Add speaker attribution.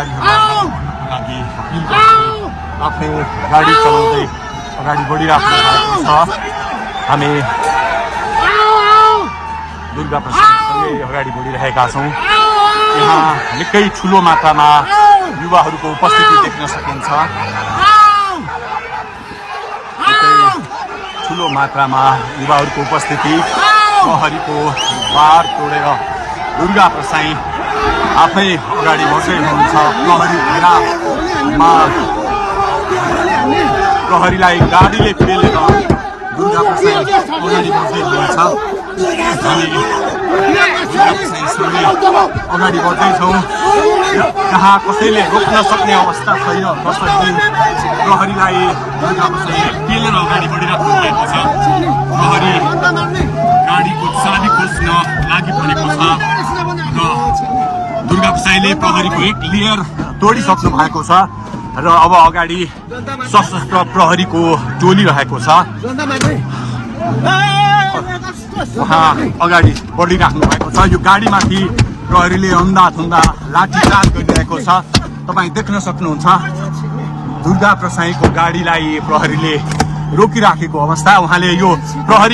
Speaker 1: लागि अपिल गर्छु आफ्नो गाडी चलाउँदै अगाडि बढिराख्नु भएको छ। हामी दुर्गा प्रसादसँगै अगाडि बढिरहेका छौँ। यहाँ निकै ठुलो मात्रामा युवाहरूको उपस्थिति देख्न सकिन्छ। ठुलो मात्रामा युवाहरूको उपस्थिति, प्रहरीको बार तोडेर दुर्गा प्रसाई आफै अगाडि बढ्दै हुनुहुन्छ। प्रहरी घेरामा प्रहरीलाई गाडीले पेलेर दुर्गा प्रसाई अगाडि बढ्दै हुनुहुन्छ। हामी दुर्गा प्रसाईसँगै अगाडि बढ्दैछौँ। जहाँ कसैले रोक्न सक्ने अवस्था छैन, कसैले प्रहरीलाई दुर्गा प्रसाईले पेलेर अगाडि बढिराख्नु भएको छ। प्रहरी गाडीको चाबी खोज्न लागि परेको छ र दुर्गा प्रसाईले प्रहरीको एक लेयर तोडिसक्नु भएको छ र अब अगाडि सशस्त्र प्रहरीको टोली रहेको छ। उहाँ अगाडि बढिराख्नु भएको छ। यो गाडीमाथि प्रहरीले अन्धाधुन्दा लाठीचार्ज गरिरहेको छ। तपाईँ देख्न सक्नुहुन्छ दुर्गा प्रसाईको गाडीलाई प्रहरीले रोकिराखेको अवस्था। उहाँले यो प्रहरी